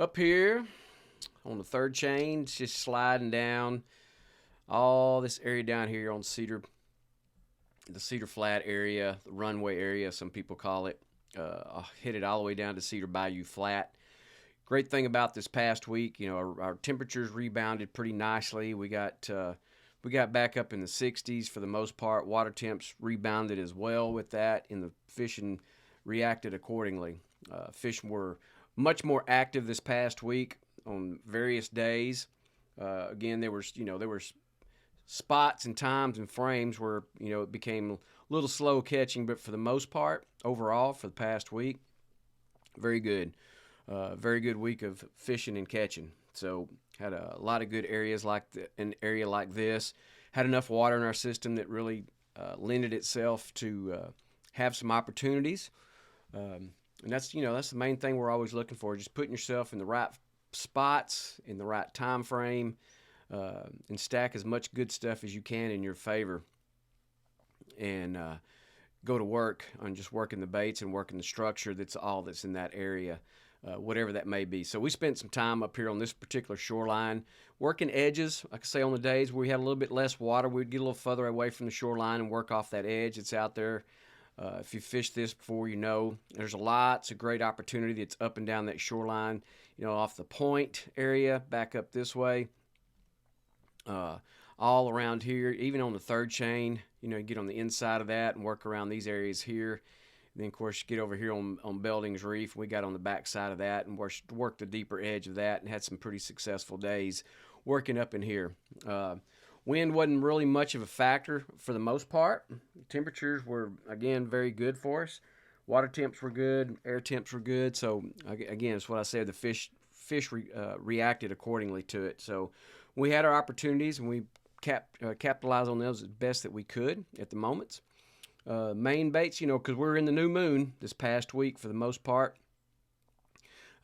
Up here on the third chain, it's just sliding down all this area down here on the Cedar Flat area, the runway area, some people call it. I'll hit it all the way down to Cedar Bayou Flat. Great thing about this past week, our temperatures rebounded pretty nicely. We got back up in the 60s for the most part. Water temps rebounded as well with that, and the fishing reacted accordingly. Fish were much more active this past week on various days. Again, there were spots and times and frames where it became a little slow catching, but for the most part, overall for the past week, very good. Very good week of fishing and catching. So had a lot of good areas an area like this. Had enough water in our system that really lended itself to have some opportunities. And that's the main thing we're always looking for, just putting yourself in the right spots, in the right time frame, and stack as much good stuff as you can in your favor. And go to work on just working the baits and working the structure that's in that area. Whatever that may be. So we spent some time up here on this particular shoreline working edges. Like I say, on the days where we had a little bit less water, we'd get a little further away from the shoreline and work off that edge that's out there. If you fished this before, there's lots of great opportunity that's up and down that shoreline, off the point area, back up this way, all around here, even on the third chain, you get on the inside of that and work around these areas here. And then, of course, you get over here on Belding's Reef. We got on the back side of that and worked the deeper edge of that and had some pretty successful days working up in here. Wind wasn't really much of a factor for the most part. Temperatures were, again, very good for us. Water temps were good. Air temps were good. So, again, it's what I said. The fish reacted accordingly to it. So we had our opportunities, and we capitalized on those as best that we could at the moments. Main baits, because we're in the new moon this past week for the most part.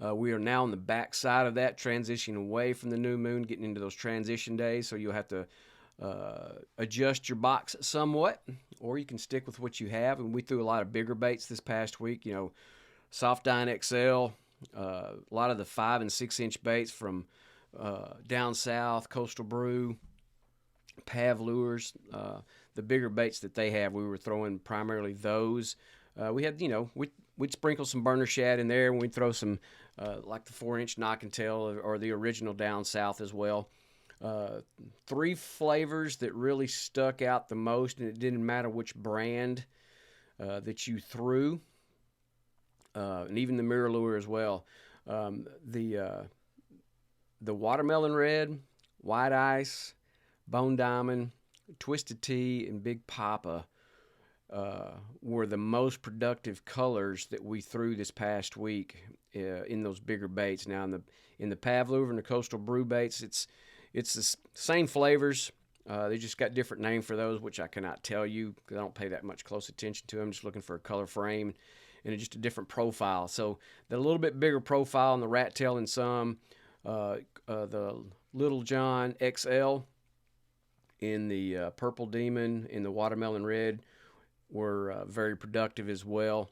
We are now on the back side of that, transitioning away from the new moon, getting into those transition days. So you'll have to adjust your box somewhat, or you can stick with what you have. And we threw a lot of bigger baits this past week, Soft Dine XL, a lot of the 5 and 6 inch baits from down south, Coastal Brew, Pav lures, the bigger baits that they have, we were throwing primarily those. We had, we'd sprinkle some burner shad in there, and we'd throw some, like the 4-inch knock and tail or the original down south as well. 3 flavors that really stuck out the most, and it didn't matter which brand that you threw, and even the mirror lure as well. The watermelon red, white ice, Bone Diamond, Twisted Tea, and Big Papa were the most productive colors that we threw this past week in those bigger baits. Now in the Pavlova and the Coastal Brew baits, it's the same flavors. They just got different name for those, which I cannot tell you because I don't pay that much close attention to them. Just looking for a color frame and just a different profile. So the little bit bigger profile on the rat tail in some, the Little John XL in the Purple Demon, in the Watermelon Red, were very productive as well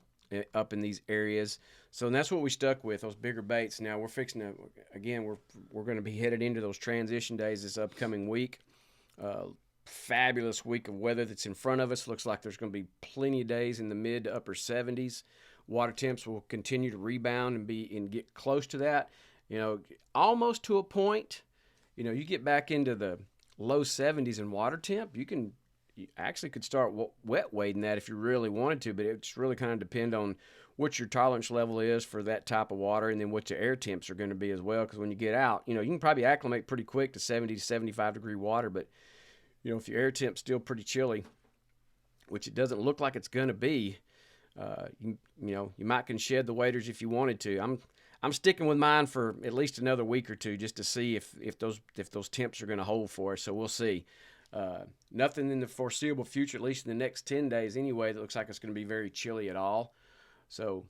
up in these areas. So that's what we stuck with, those bigger baits. Now we're fixing to, again, we're going to be headed into those transition days this upcoming week. Fabulous week of weather that's in front of us. Looks like there's going to be plenty of days in the mid to upper 70s. Water temps will continue to rebound and get close to that. Almost to a point. You get back into the low 70s in water temp, you actually could start wet wading that if you really wanted to, but it's really kind of depend on what your tolerance level is for that type of water, and then what your air temps are going to be as well. Because when you get out, you can probably acclimate pretty quick to 70 to 75 degree water, but if your air temp's still pretty chilly, which it doesn't look like it's going to be, you might can shed the waders if you wanted to. I'm sticking with mine for at least another week or two just to see if those temps are going to hold for us. So we'll see. Nothing in the foreseeable future, at least in the next 10 days anyway, that looks like it's going to be very chilly at all. So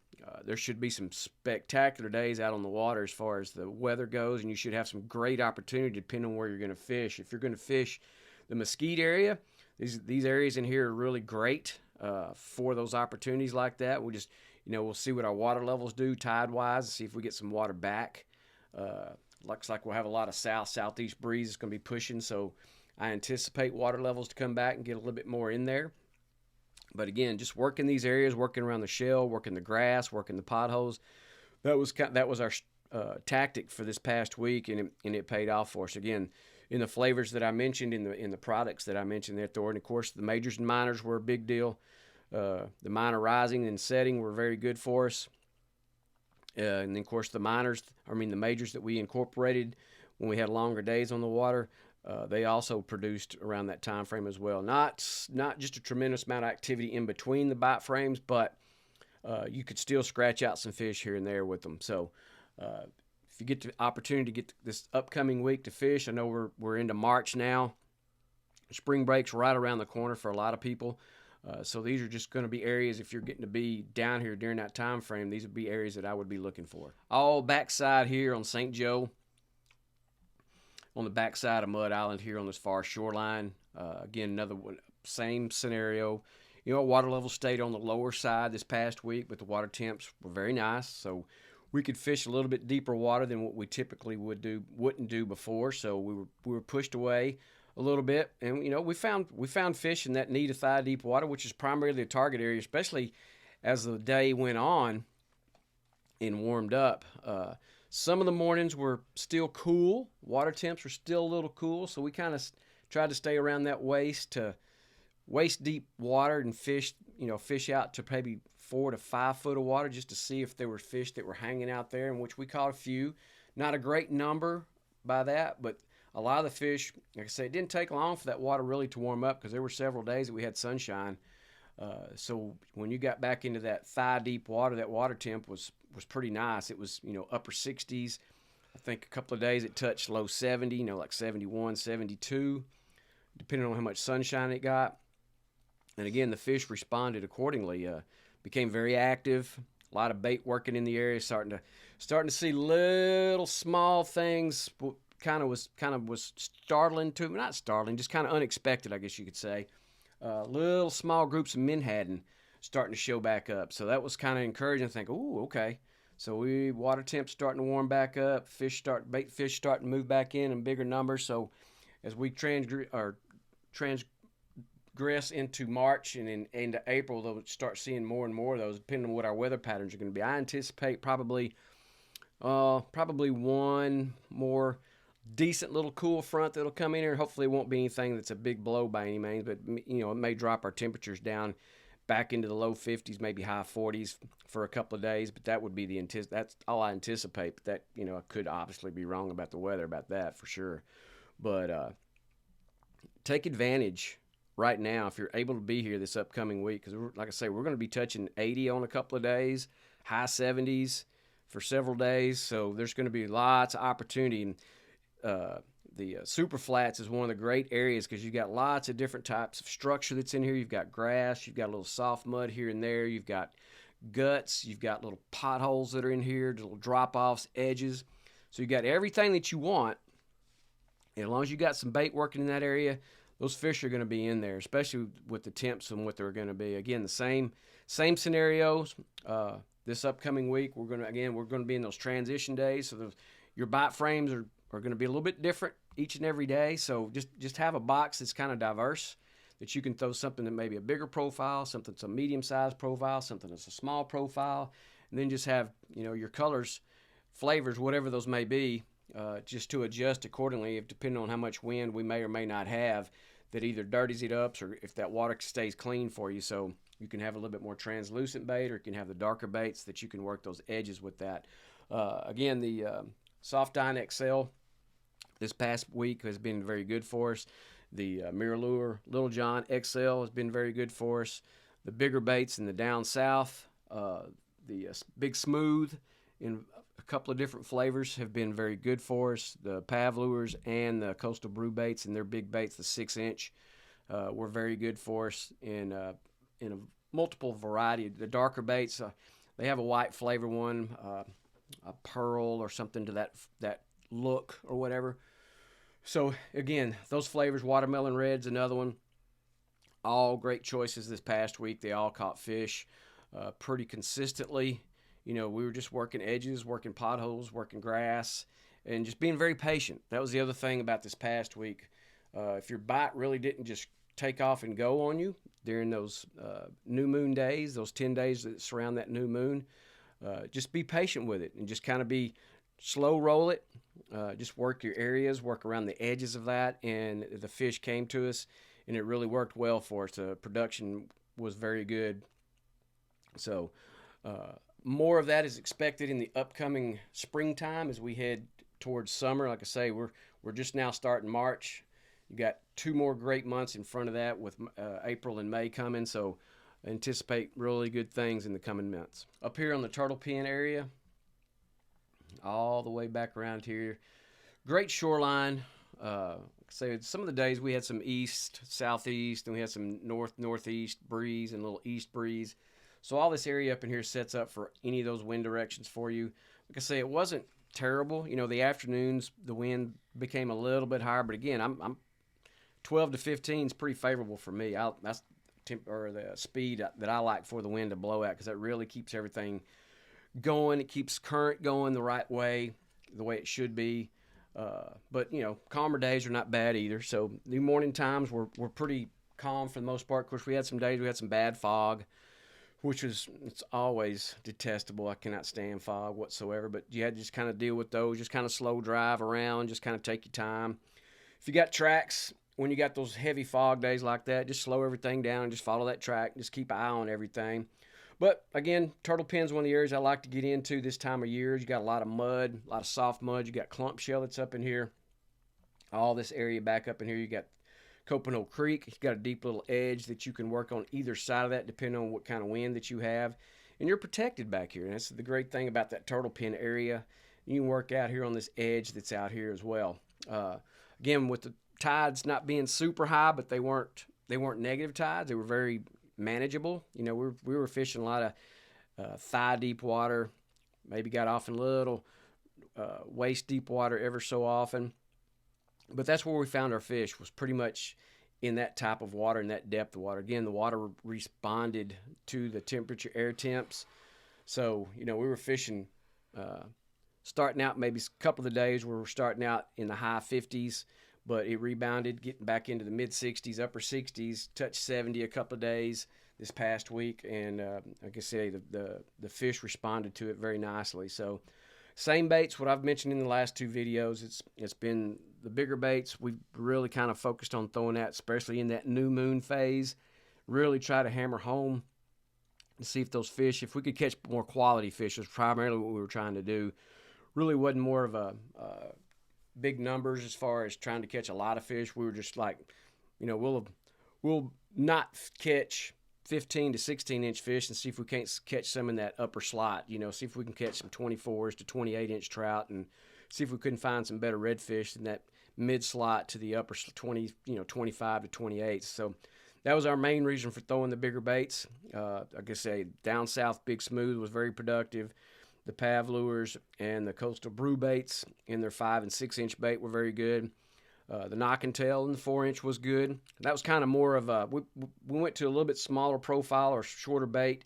there should be some spectacular days out on the water as far as the weather goes, and you should have some great opportunity depending on where you're going to fish. If you're going to fish the Mesquite area, these areas in here are really great for those opportunities like that. We'll just, we'll see what our water levels do tide-wise, see if we get some water back Looks like we'll have a lot of southeast breeze. It's going to be pushing, so I anticipate water levels to come back and get a little bit more in there. But again, just working these areas, working around the shell, working the grass, working the potholes. That was our tactic for this past week, and it paid off for us. Again, in the flavors that I mentioned, in the products that I mentioned there, Thor, and of course the majors and minors were a big deal. The minor rising and setting were very good for us. And then, of course, the majors that we incorporated when we had longer days on the water, they also produced around that time frame as well. Not just a tremendous amount of activity in between the bite frames, but you could still scratch out some fish here and there with them. So if you get the opportunity to get this upcoming week to fish, I know we're into March now. Spring break's right around the corner for a lot of people. So these are just going to be areas, if you're getting to be down here during that time frame, these would be areas that I would be looking for. All backside here on St. Joe, on the backside of Mud Island here on this far shoreline. Again, another one, same scenario. Water level stayed on the lower side this past week, but the water temps were very nice. So we could fish a little bit deeper water than what we typically wouldn't do before. So we were pushed away a little bit, and we found fish in that knee to thigh deep water, which is primarily the target area, especially as the day went on and warmed up. Some of the mornings were still cool. Water temps were still a little cool, so we kind of tried to stay around that waist deep water and fish out to maybe 4 to 5 foot of water just to see if there were fish that were hanging out there, in which we caught a few. Not a great number by that, but a lot of the fish, like I said, it didn't take long for that water really to warm up because there were several days that we had sunshine. So when you got back into that thigh deep water, that water temp was pretty nice. It was, upper 60s. I think a couple of days it touched low 70, like 71, 72, depending on how much sunshine it got. And again, the fish responded accordingly. Became very active. A lot of bait working in the area. Starting to see little small things. Kind of was startling to me. Not startling, just kind of unexpected, I guess you could say. Little small groups of menhaden starting to show back up. So that was kind of encouraging to think, ooh, okay. So water temps starting to warm back up. Bait fish starting to move back in bigger numbers. So as we transgress into March and into April, they'll start seeing more and more of those, depending on what our weather patterns are going to be. I anticipate probably one more decent little cool front that'll come in here. Hopefully it won't be anything that's a big blow by any means, but it may drop our temperatures down back into the low 50s, maybe high 40s for a couple of days, but that would be that's all I anticipate. But that, I could obviously be wrong about the weather, about that for sure. But take advantage right now if you're able to be here this upcoming week, because like I say, we're going to be touching 80 on a couple of days, high 70s for several days, so there's going to be lots of opportunity. And the super flats is one of the great areas because you've got lots of different types of structure that's in here. You've got grass, you've got a little soft mud here and there, you've got guts, you've got little potholes that are in here, little drop-offs, edges. So you've got everything that you want. And as long as you got some bait working in that area, those fish are going to be in there, especially with the temps and what they're going to be. Again, the same scenarios. This upcoming week, we're going to be in those transition days. So your bite frames are going to be a little bit different each and every day. So just have a box that's kind of diverse, that you can throw something that may be a bigger profile, something that's a medium-sized profile, something that's a small profile, and then just have, your colors, flavors, whatever those may be, just to adjust accordingly, depending on how much wind we may or may not have, that either dirties it up or if that water stays clean for you. So you can have a little bit more translucent bait, or you can have the darker baits that you can work those edges with that. Again, the Soft Dine XL this past week has been very good for us. The Mirror Lure Little John XL has been very good for us. The bigger baits in the down south, the Big Smooth in a couple of different flavors have been very good for us. The Pav Lures and the Coastal Brew baits and their big baits, the 6-inch, were very good for us in a multiple variety. The darker baits, they have a white flavor one, a pearl or something to that look or whatever. So again, those flavors, Watermelon Red's another one. All great choices this past week. They all caught fish pretty consistently We were just working edges, working potholes, working grass, and just being very patient. That was the other thing about this past week. If your bite really didn't just take off and go on you during those new moon days, those 10 days that surround that new moon, just be patient with it and just kind of be slow roll it. Just work your areas, work around the edges of that, and the fish came to us, and it really worked well for us. The production was very good. So more of that is expected in the upcoming springtime as we head towards summer. Like I say, we're just now starting March. You got 2 more great months in front of that with April and May coming, so anticipate really good things in the coming months. Up here on the turtle pen area, all the way back around here, great shoreline. So some of the days we had some east, southeast, and we had some northeast breeze and a little east breeze. So all this area up in here sets up for any of those wind directions for you. Like I say, it wasn't terrible. The afternoons, the wind became a little bit higher, but again, I'm 12 to 15 is pretty favorable for me. That's the speed that I like for the wind to blow at, because that really keeps everything going. It keeps current going the right way, the way it should be. But calmer days are not bad either. So the morning times were pretty calm for the most part. Of course, we had some days we had some bad fog, which it's always detestable. I cannot stand fog whatsoever. But you had to just kind of deal with those. Just kind of slow drive around. Just kind of take your time. If you got tracks, when you got those heavy fog days like that, just slow everything down and just follow that track. Just keep an eye on everything. But again, turtle pen's one of the areas I like to get into this time of year. You got a lot of mud, a lot of soft mud. You got clump shell that's up in here. All this area back up in here, you got Copano Creek. You got a deep little edge that you can work on either side of that, depending on what kind of wind that you have. And you're protected back here. And that's the great thing about that turtle pen area. You can work out here on this edge that's out here as well. Again, with the tides not being super high, but they weren't negative tides. They were very manageable. We were fishing a lot of thigh deep water, maybe got off in a little waist deep water ever so often, but that's where we found our fish, was pretty much in that type of water, in that depth of water. Again, the water responded to the temperature, air temps. So we were fishing starting out, maybe a couple of the days where we're starting out in the high 50s, but it rebounded, getting back into the mid 60s, upper 60s, touched 70 a couple of days this past week. And like I say, the fish responded to it very nicely. So same baits, what I've mentioned in the last 2 videos. It's been the bigger baits. We've really kind of focused on throwing that, especially in that new moon phase. Really try to hammer home to see if those fish, if we could catch more quality fish, was primarily what we were trying to do. Really wasn't more of a big numbers as far as trying to catch a lot of fish. We were just like, we'll not catch 15 to 16 inch fish and see if we can't catch some in that upper slot. See if we can catch some 24s to 28 inch trout, and see if we couldn't find some better redfish in that mid slot to the upper 20, 25 to 28. So that was our main reason for throwing the bigger baits. Like I say, down south Big Smooth was very productive. The Pav lures and the coastal brew baits in their 5 and 6 inch bait were very good. The knock and tail in the 4 inch was good. That was kind of more of a, we went to a little bit smaller profile or shorter bait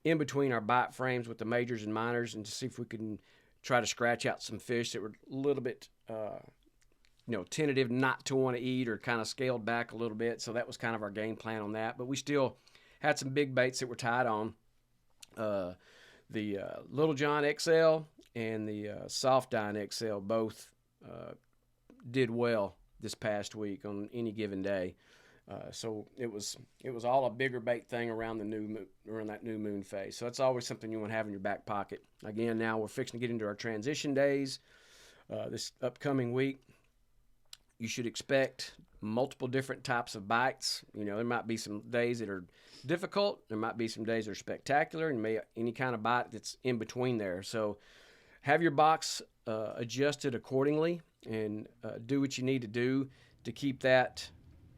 in between our bite frames with the majors and minors, and to see if we can try to scratch out some fish that were a little bit, tentative not to want to eat, or kind of scaled back a little bit. So that was kind of our game plan on that. But we still had some big baits that were tied on. The Little John XL and the Soft Dine XL both did well this past week on any given day. So it was all a bigger bait thing around that new moon phase. So that's always something you want to have in your back pocket. Again, now we're fixing to get into our transition days. This upcoming week, you should expect multiple different types of bites. There might be some days that are difficult. There might be some days that are spectacular, and any kind of bite that's in between there. So have your box adjusted accordingly, and do what you need to do to keep that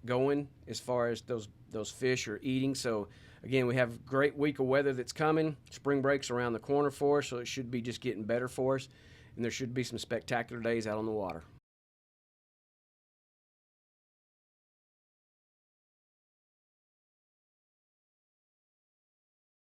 going as far as those fish are eating. So again, we have a great week of weather that's coming. Spring break's around the corner for us, so it should be just getting better for us, and there should be some spectacular days out on the water.